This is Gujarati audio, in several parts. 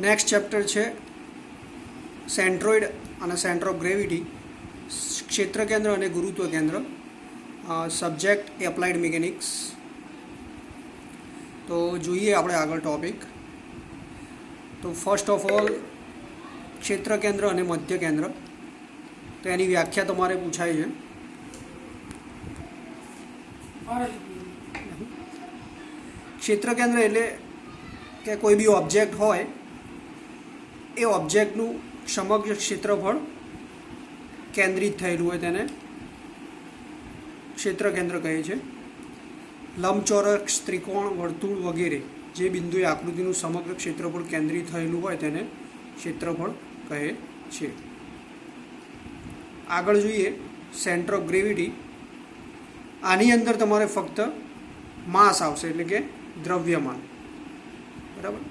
નેક્સ્ટ ચેપ્ટર છે સેન્ટ્રોઇડ અને સેન્ટર ઓફ ગ્રેવિટી, ક્ષેત્ર કેન્દ્ર અને ગુરુત્વ કેન્દ્ર. Subject applied mechanics. તો જોઈએ આપણે આગળ ટોપિક. તો ફર્સ્ટ ઓફ ઓલ ક્ષેત્ર કેન્દ્ર અને મધ્ય કેન્દ્ર. તો એની વ્યાખ્યા તમારે પૂછાય છે. ક્ષેત્ર કેન્દ્ર એટલે કે કોઈ બી ઓબ્જેક્ટ હોય એ ઓબ્જેક્ટનું સમગ્ર ક્ષેત્રફળ કેન્દ્રિત થયેલું હોય તેને ક્ષેત્ર કેન્દ્ર કહે છે. લંબચોરસ, ત્રિકોણ, વર્તુળ વગેરે જે બિંદુએ આકૃતિનું સમગ્ર ક્ષેત્રફળ કેન્દ્રિત થયેલું હોય તેને ક્ષેત્રફળ કહે છે. આગળ જોઈએ સેન્ટર ઓફ ગ્રેવિટી. આની અંદર તમારે ફક્ત માસ આવશે, એટલે કે દ્રવ્યમાન. બરાબર.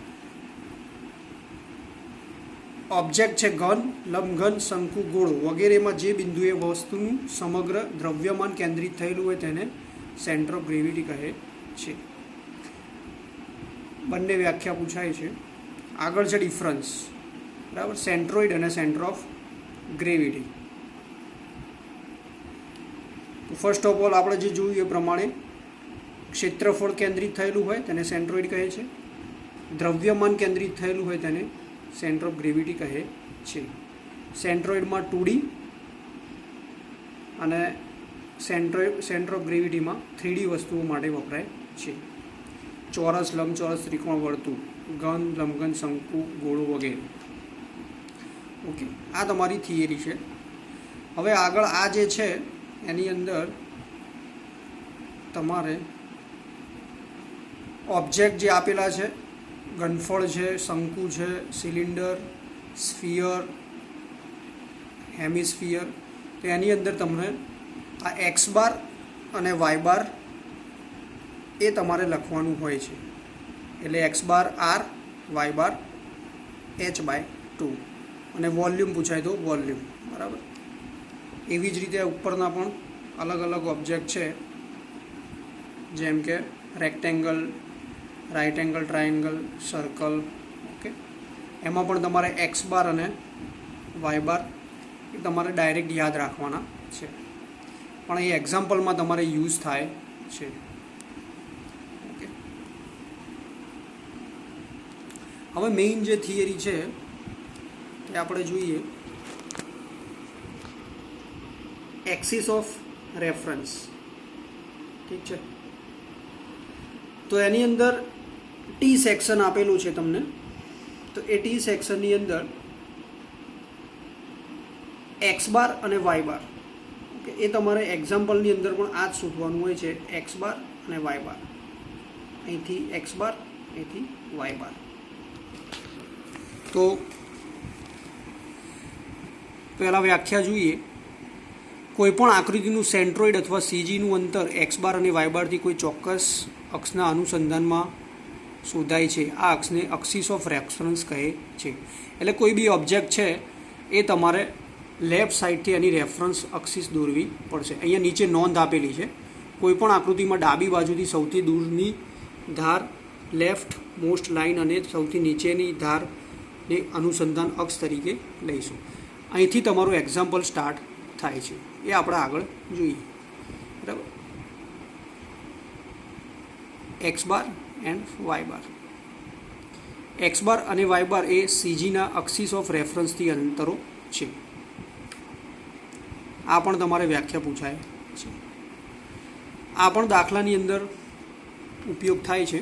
ઓબ્જેક્ટ છે ઘન, લંબઘન, શંકુ, ગોળો વગેરેમાં જે બિંદુએ વસ્તુનું સમગ્ર દ્રવ્યમાન કેન્દ્રિત થયેલું હોય તેને સેન્ટર ઓફ ગ્રેવિટી કહે છે. બંને વ્યાખ્યા પૂછાય છે. આગળ છે ડિફરન્સ. બરાબર. સેન્ટ્રોઇડ અને centre of gravity. First of all આપણે જે જોયું એ પ્રમાણે ક્ષેત્રફળ કેન્દ્રિત થયેલું હોય તેને સેન્ટ્રોઇડ કહે છે. દ્રવ્યમાન કેન્દ્રિત થયેલું હોય તેને સેન્ટર ઓફ ગ્રેવિટી કહે છે. સેન્ટ્રોઇડમાં 2D અને સેન્ટર ઓફ ગ્રેવિટીમાં 3D વસ્તુઓ માટે વપરાય છે. ચોરસ, લંબચોરસ, ત્રિકોણ, વર્તુળ, ઘન, લંબઘન, શંકુ, ગોળો વગેરે. ઓકે, આ તમારી થિયરી છે. હવે આગળ આ જે છે એની અંદર તમારે ઓબ્જેક્ટ જે આપેલા છે, ઘનફળ છે, શંકુ છે, સિલિન્ડર, સ્ફિયર, હેમિસ્ફિયર, તો એની અંદર તમને આ એક્સ બાર અને વાય બાર એ તમારે લખવાનું હોય છે. એટલે એક્સ બાર આર, વાય બાર h/2 અને વોલ્યુમ પૂછાય તો વોલ્યુમ. બરાબર. એવી જ રીતે ઉપરના પણ અલગ અલગ ઓબ્જેક્ટ છે, જેમ કે rectangle, right angle triangle, circle. Okay, એમાં પણ તમારે એક્સ બાર અને વાય બાર એ તમારે ડાયરેક્ટ યાદ રાખવાના છે, પણ એ એક્ઝામ્પલમાં તમારે યુઝ થાય છે. ઓકે, હવે મેઇન જે થિયરી છે એ આપણે જોઈએ. Axis of reference. ઠીક છે. તો એની અંદર ટી સેક્શન આપેલું છે તમને. તો એ ટી સેક્શનની અંદર એક્સ બાર અને વાય બાર, ઓકે, એ તમારે એક્ઝામ્પલની અંદર પણ આ જ શોધવાનું હોય છે. એક્સ બાર અને વાય બાર. અહીંથી એક્સ બાર, અહીંથી વાય બાર. તો પહેલાં વ્યાખ્યા જોઈએ. કોઈપણ આકૃતિનું સેન્ટ્રોઇડ અથવા સીજીનું અંતર એક્સ બાર અને વાય બારથી કોઈ ચોક્કસ અક્ષના અનુસંધાનમાં શોધાય છે. આ અક્ષને એક્સિસ ઓફ રેફરન્સ કહે છે. એટલે કોઈ બી ઓબ્જેક્ટ છે એ તમારે લેફ્ટ સાઈડથી એની રેફરન્સ એક્સિસ દોરવી પડશે. અહીંયા નીચે નોંધ આપેલી છે. કોઈપણ આકૃતિમાં ડાબી બાજુથી સૌથી દૂરની ધાર લેફ્ટ મોસ્ટ લાઇન અને સૌથી નીચેની ધારને અનુસંધાન અક્ષ તરીકે લઈશું. અહીંથી તમારું એક્ઝામ્પલ સ્ટાર્ટ થાય છે. એ આપણે આગળ જોઈએ. બરાબર. X bar and Y bar. X bar અને વાય બાર એ સીજીના એક્સિસ ઓફ રેફરન્સથી અંતરો છે. આ પણ તમારે વ્યાખ્યા પૂછાય છે. આ પણ દાખલાની અંદર ઉપયોગ થાય છે.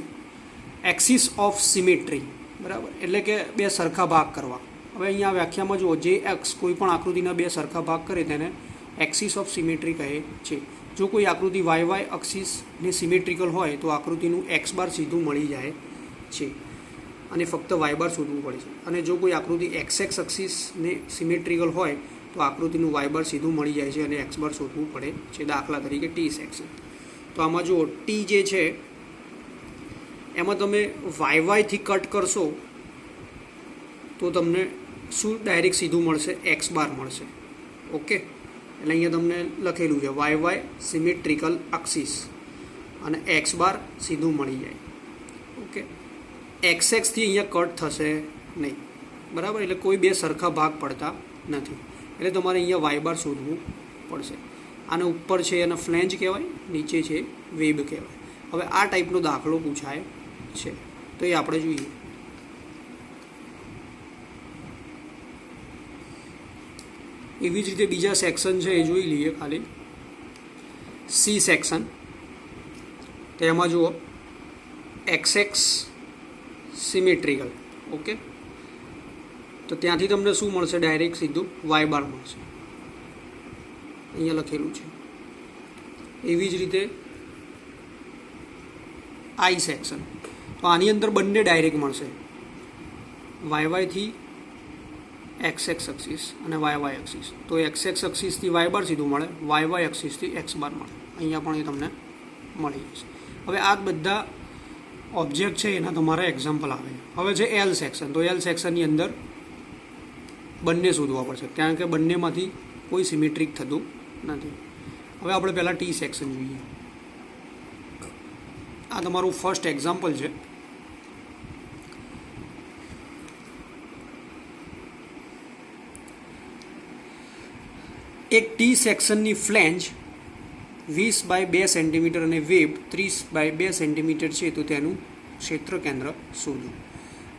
Axis of symmetry. બરાબર. એટલે કે બે સરખા ભાગ કરવા. હવે અહીંયા વ્યાખ્યામાં જુઓ, જે એક્સ કોઈ પણ આકૃતિના બે સરખા ભાગ કરે તેને એક્સિસ ઓફ સિમેટ્રી કહે છે. જો કોઈ આકૃતિ વાય એક્સિસને સિમેટ્રિકલ હોય તો આકૃતિનું એક્સ બાર સીધું મળી જાય છે અને ફક્ત વાય બાર શોધવું પડે છે. અને જો કોઈ આકૃતિ એક્સ એક્સિસને સિમેટ્રિકલ હોય તો આકૃતિનું વાય બાર સીધું મળી જાય છે અને એક્સ બાર શોધવું પડે છે. દાખલા તરીકે ટી સેક્શન. તો આમાં જુઓ, ટી જે છે એમાં તમે વાયથી કટ કરશો તો તમને શું ડાયરેક્ટ સીધું મળશે? એક્સ બાર મળશે. ઓકે, એટલે અહીંયા તમને લખેલું છે વાય સિમેટ્રિકલ એક્સિસ અને એક્સ બાર સીધું મળી જાય. ઓકે, એક્સ એક્સથી અહીંયા કટ થશે નહીં, બરાબર. એટલે કોઈ બે સરખા ભાગ પડતા નથી, એટલે તમારે અહીંયા વાય બાર શોધવું પડશે. આને ઉપર છે એને ફ્લેન્જ કહેવાય, નીચે છે વેબ કહેવાય. હવે આ ટાઈપનો દાખલો પૂછાય છે તો એ આપણે જોઈએ. એવી જ રીતે બીજા સેક્શન છે એ જોઈ લઈએ. ખાલી સી સેક્શન, તેમાં જુઓ એક્સ સિમેટ્રિકલ. ઓકે, તો ત્યાંથી તમને શું મળશે? ડાયરેક્ટ સીધું વાય બાર મળશે, અહીંયા લખેલું છે. એવી જ રીતે આઈ સેક્શન, તો આની અંદર બંને ડાયરેક્ટ મળશે, વાયથી એક્સ એક્સિસ અને વાય એક્સિસ. તો એક્સ એક્સિસથી વાય બાર સીધું મળે, વાય એક્સિસથી એક્સ બાર મળે. અહીંયા પણ એ તમને મળી જશે. હવે આ બધા ઓબ્જેક્ટ છે એના તમારા એક્ઝામ્પલ આવે. હવે છે એલ સેક્શન, તો એલ સેક્શનની અંદર બંને શોધવા પડશે, કારણ કે બંનેમાંથી કોઈ સિમેટ્રિક થતું નથી. હવે આપણે પહેલાં ટી સેક્શન જોઈએ. આ તમારું ફર્સ્ટ એક્ઝામ્પલ છે. એક ટી સેક્શનની ફ્લેન્જ 20 × 2 સેન્ટીમીટર અને વેબ 30 × 2 સેન્ટીમીટર છે, તો તેનું ક્ષેત્ર કેન્દ્ર શોધો.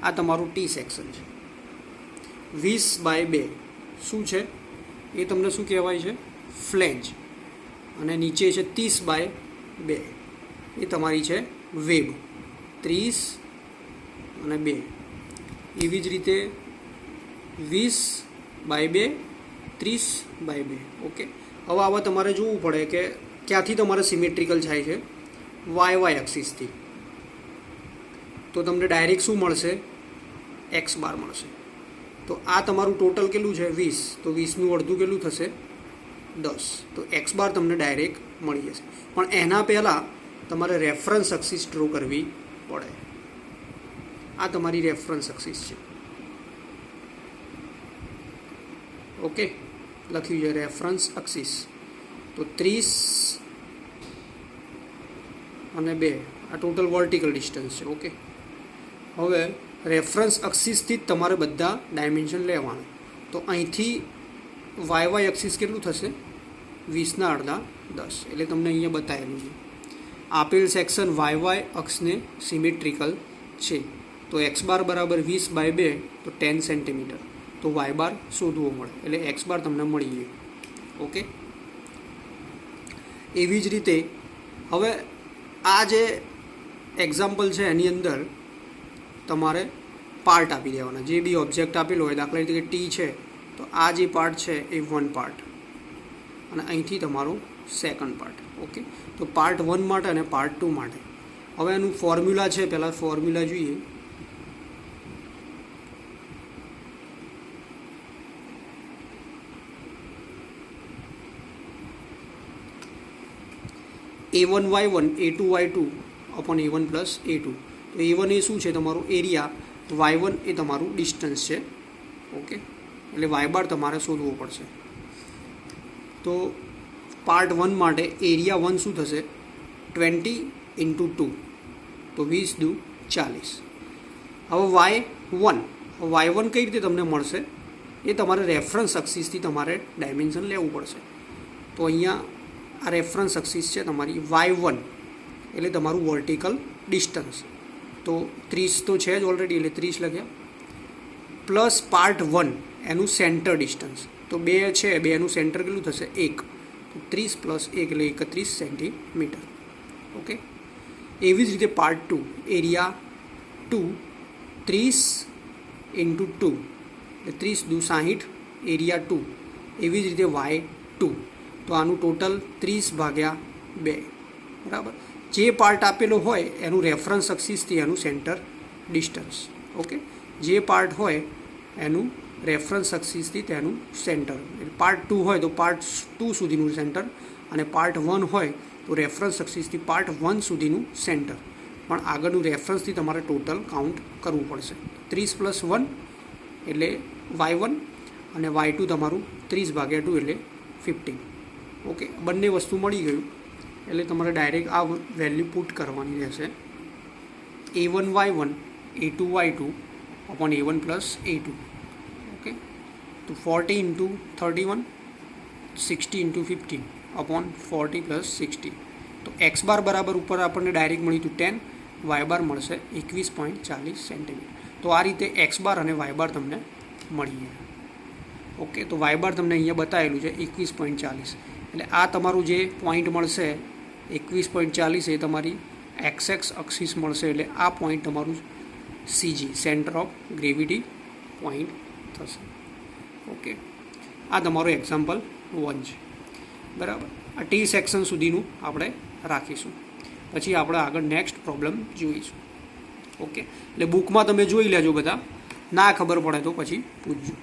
આ તમારું ટી સેક્શન છે. 20 × 2 શું છે એ તમને શું કહેવાય છે? ફ્લેન્જ. અને નીચે છે 30 × 2, એ તમારી છે વેબ. 30 અને 2. એવી જ રીતે 20 × 2, 30 × 2. ઓકે, હવે આવા તમારે જોવું પડે કે ક્યાંથી તમારે સિમેટ્રિકલ થાય છે? વાય એક્સિસથી. તો તમને ડાયરેક્ટ શું મળશે? એક્સ બાર મળશે. તો આ તમારું ટોટલ કેટલું છે? 20. તો 20નું અડધું કેટલું થશે? 10. તો એક્સ બાર તમને ડાયરેક્ટ મળી જશે. પણ એના પહેલાં તમારે રેફરન્સ એક્સિસ ડ્રો કરવી પડે. આ તમારી રેફરન્સ એક્સિસ છે. ઓકે, લખ્યું છે રેફરન્સ એક્સિસ. તો 30 અને 2 આ ટોટલ વર્ટિકલ ડિસ્ટન્સ છે. ઓકે, હવે રેફરન્સ એક્સિસથી જ તમારે બધા ડાયમેન્શન લેવાના. તો અહીંથી વાય એક્સિસ કેટલું થશે? 20ના અડધા 10. એટલે તમને અહીંયા બતાવેલું છે. આપેલ સેક્શન વાય અક્ષને સિમેટ્રિકલ છે. તો એક્સ બાર બરાબર 20 × 2, તો 10 સેન્ટીમીટર. તો વાય બાર શોધવો મળે, એટલે એક્સ બાર તમને મળી ગયું. ઓકે, એવી જ રીતે હવે આ જે એક્ઝામ્પલ છે એની અંદર તમારે પાર્ટ આપી દેવાના. જે બી ઓબ્જેક્ટ આપેલો હોય, દાખલા તરીકે ટી છે, તો આ જે પાર્ટ છે એ 1 પાર્ટ, અને અહીંથી તમારું સેકન્ડ પાર્ટ. ઓકે, તો પાર્ટ 1 માટે અને પાર્ટ 2 માટે. હવે એનું ફોર્મ્યુલા છે, પહેલાં ફોર્મ્યુલા જોઈએ. A1y1 A2y2 upon A1 + A2. તો A1 એ શું છે? તમારું એરિયા. y1 એ તમારું ડિસ્ટન્સ છે. ઓકે, એટલે વાય બાર તમારે શોધવો પડશે. તો પાર્ટ 1 માટે એરિયા 1 શું થશે? 20 × 2, તો 20 × 40. હવે y1 કઈ રીતે તમને મળશે? એ તમારે રેફરન્સ એક્સિસથી તમારે ડાયમેન્શન લેવું પડશે. તો અહીંયા આ રેફરન્સ એક્સિસ છે તમારી y1, એટલે તમારું વર્ટિકલ ડિસ્ટન્સ. તો 30 તો છે જ ઓલરેડી, એટલે 30 લખ્યા. પ્લસ પાર્ટ 1 એનું સેન્ટર ડિસ્ટન્સ. તો 2 છે, 2નું સેન્ટર કેટલું થશે? 1. તો 30 + 1 એટલે 31 સેન્ટીમીટર. ઓકે, એવી જ રીતે પાર્ટ 2 એરિયા 2 30 × 2, એટલે 30 × 60 એરિયા 2. એવી જ રીતે y2, તો આનું ટોટલ 30 / 2. બરાબર. જે પાર્ટ આપેલો હોય એનું રેફરન્સ એક્સિસથી એનું સેન્ટર ડિસ્ટન્સ. ઓકે, જે પાર્ટ હોય એનું રેફરન્સ એક્સિસથી તેનું સેન્ટર. પાર્ટ 2 હોય તો પાર્ટ 2 સુધીનું સેન્ટર, અને પાર્ટ 1 હોય તો રેફરન્સ એક્સિસથી પાર્ટ 1 સુધીનું સેન્ટર. પણ આગળનું રેફરન્સથી તમારે ટોટલ કાઉન્ટ કરવું પડશે. 30 + 1 એટલે y1, અને y2 તમારું 30 / 2 એટલે 15. ઓકે, બંને વસ્તુ મળી ગયું, એટલે તમારે ડાયરેક્ટ આ વેલ્યુ પુટ કરવાની રહેશે. A1y1 A2y2 upon A1 plus A2. Okay, तो 40 इंटू 31, 60 इंटू 15 अपॉन 40 प्लस 60. तो एक्स बार बराबर ઉપર આપણને ડાયરેક્ટ મળ્યું હતું 10, વાય બાર મળશે 21.40 સેન્ટીમીટર. તો આ રીતે એક્સ બાર અને વાય બાર તમને મળી ગયા. ઓકે, તો વાય બાર તમને અહીંયા બતાવેલું છે 21.40, એટલે આ તમારું જે પોઈન્ટ મળશે 21.40 એ તમારી એક્સ અક્ષિસ મળશે, એટલે આ પોઈન્ટ તમારું CG centre of gravity point થશે. ઓકે, આ તમારું એક્ઝામ્પલ 1 છે. બરાબર, આ ટી સેક્શન સુધીનું આપણે રાખીશું. પછી આપણે આગળ નેક્સ્ટ પ્રોબ્લેમ જોઈશું. ઓકે, એટલે બુકમાં તમે જોઈ લેજો, બધા ના ખબર પડે તો પછી પૂછજો.